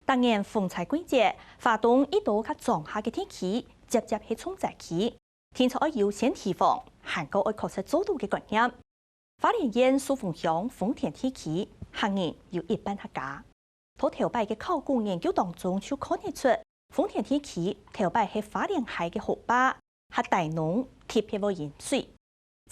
当年风灾季节，华东一度较壮下嘅天气，接接係重災期，天才要優先提防，韓國愛確實做到嘅觀念。花蓮縣蘇鳳鄉豐田天氣，行人要一般客家。喺頭擺嘅考古研究當中，就看得出豐田天氣頭擺係花蓮海嘅河壩，係大農特別會淹水。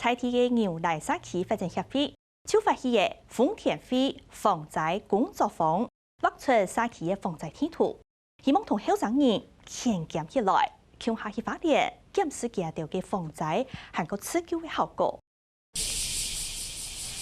採地嘅牛奶沙期發展協會就發起嘅豐田會防災工作坊，畫出沙期嘅防災地圖，希望同後生人牽檢起來，向下去花蓮檢視街道嘅防災係個持久嘅效果。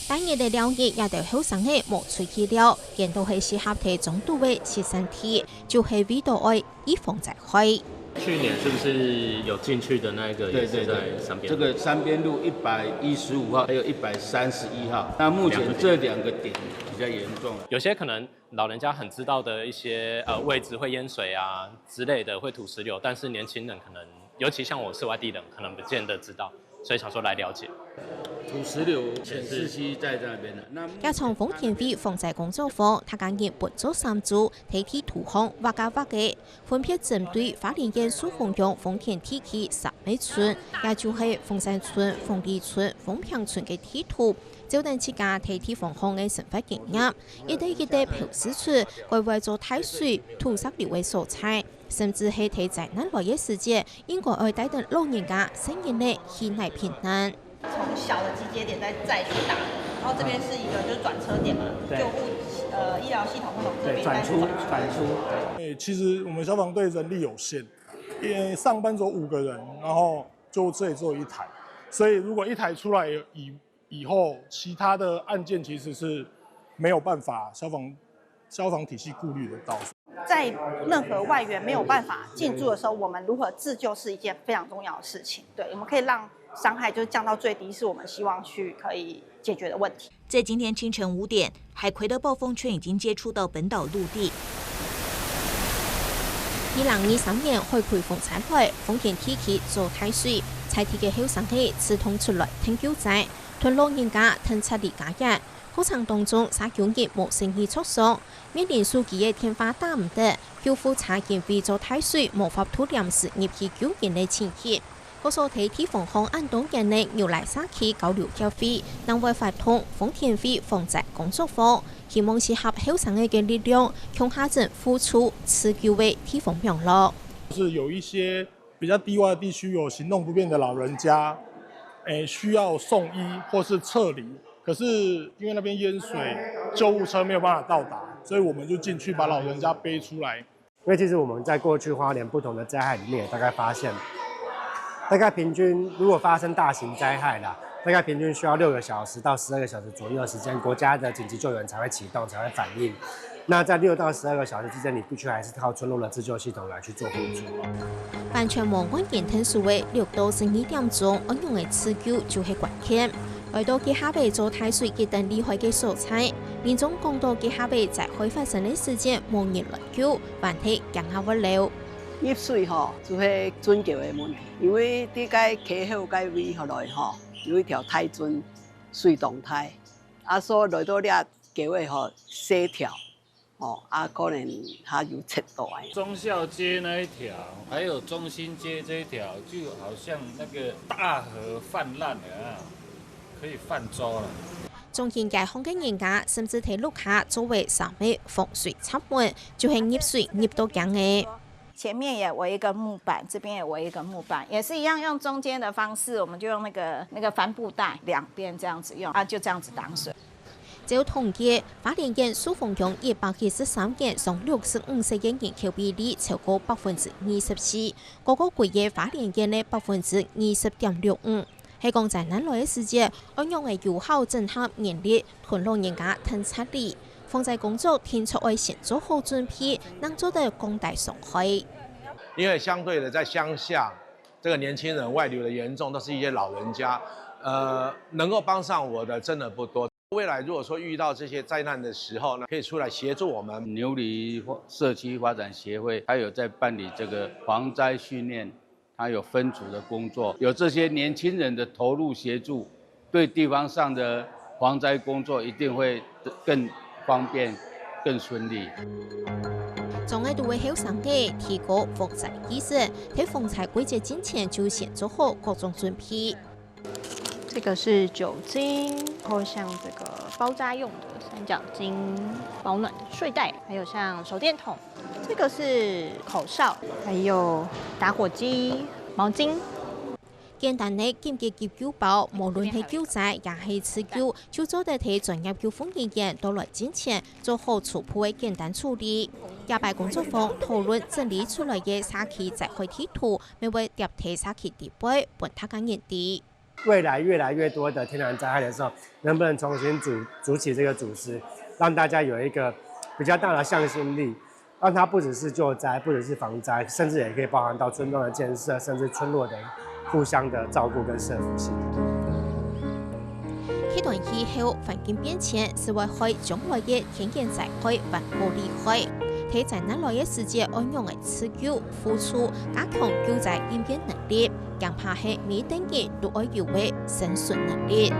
當日的了解也對後生嘅無出意料，見到係適合睇中度嘅切身體，就係為到愛以防災害。去年是不是有進去的那一個也是在山邊？這個山邊路115號，還有131號。那目前這兩個點比較嚴重。有些可能老人家很知道的一些位置會淹水啊之類的，會土石流，但是年輕人可能，尤其像我是外地人，可能不見得知道，所以想說來了解。土石流顯示器在這邊的。加上豐田會防災工作坊，他今日分做3組，睇地圖項畫家畫嘅，分別針對花蓮縣蘇鳳鄉豐田地區10美村，也就係鳳山村、鳳梨村、豐平村嘅地圖，就等自家睇地方項嘅生活經驗，一啲表示出會為咗太水、土石流嘅素材，甚至係睇災難來嘅時節，應該要帶動老人家生活嘅避難平安。從小的集結點再去打，然後這邊是一個就是轉車點嘛，救護醫療系統那種這邊再轉出。其實我們消防隊人力有限，因為上班只有5個人，然後就這裡只有1台，所以如果1台出來以後，其他的案件其實是沒有辦法消防體系顧慮得到。在任何外援沒有辦法進駐的時候，我們如何自救是一件非常重要的事情。對，我們可以讓傷害就降到最低，是我們希望去可以解決的問題。在今天清晨5點，海葵的暴風圈已經接觸到本島陸地。2023年海葵風災來，豐田地區遭太水，採地嘅後生氣自動出來挺救災，屯老人家挺出嚟家園。過程當中，沙橋業無生意出傷，面臨數據嘅天花打唔得，救護車因為遭太水無法拖臨時入去救人嘅情形。嗰所睇地方項安東人嘅牛奶沙區交流協會，能為發通豐田會防災工作坊，希望是合後生嘅力量，向下鎮付出持久嘅地方養樂。是有一些比較低洼的地區有行動不便的老人家，需要送醫或是撤離，可是因為那邊淹水，救護車沒有辦法到達，所以我們就進去把老人家背出來。因為其實我們在過去花蓮不同的災害裡面，也大概發現，大概平均如果發生大型災害啦，大概平均需要6個小時到12個小時左右的時間，國家的緊急救援才會啟動，才會反應。那在6到12個小時之間，你必須還是靠村落的自救系統來去做輔助。完全無關鍵聽數為6到12點鐘，安用嘅持久就係關鍵。來到嘅下邊做太水嘅等厲害嘅素材，連種講到嘅下邊在開發生嘅時間無人來救，問題更加不了。淹水就係船橋嘅問題，因為啲個溪口個位下來有一條太船水動態，所以來到呢橋位西條，可能它有切到。忠孝街那一條，還有中心街這一條，就好像那個大河泛濫了，可以泛舟了。中間街巷嘅人家甚至睇陸下作為3米防水插門，就係淹水淹到驚嘅。前面也圍一個木板，這邊也圍一個木板，也是一樣用中間的方式，我們就用那個帆布袋兩邊這樣子用，就這樣子擋水。照統計，花蓮縣蘇鳳鄉193件上65歲嘅人口比例超過24%，嗰個貴嘅花蓮縣嘅20.65%。喺講災難來嘅時節，安用嘅有效整合人力，屯老人家騰出嚟。防災工作天出愛先做好準備，能做得更大傷害。因為相對的，在鄉下，這個年輕人外流的嚴重，都是一些老人家，能夠幫上我的真的不多。未來如果說遇到這些災難的時候呢，可以出來協助我們。牛里社區發展協會，還有在辦理這個防災訓練，它有分組的工作，有這些年輕人的投入協助，對地方上的防災工作一定會更方便、更順利。障碍都會後生嘅提高防災意識，喺防災季節之前就先做好各種準備。这个是酒精，然后像这个包扎用的三角巾、保暖的睡袋，还有像手电筒。这个是口哨，还有打火机、毛巾。簡單嘅緊急急救包，無論係救災也係自救，就做得睇專業救護人員到來之前做好初步嘅簡單處理。亞擺工作坊討論整理出來嘅社區災害地圖，咪會貼貼社區地位，幫大家認知。未來越來越多的天然災害的時候，能不能重新組起這個組織，讓大家有一個比較大的向心力，讓它不只是救災，不只是防災，甚至也可以包含到村莊的建設，甚至村落的互相的照顧跟社福性。極端氣候、環境變遷是為害將來嘅天然災害還冇厲害，睇在那來嘅世界安用嘅持久付出，加強救災應變能力，更怕係每等人都要有嘅生存能力。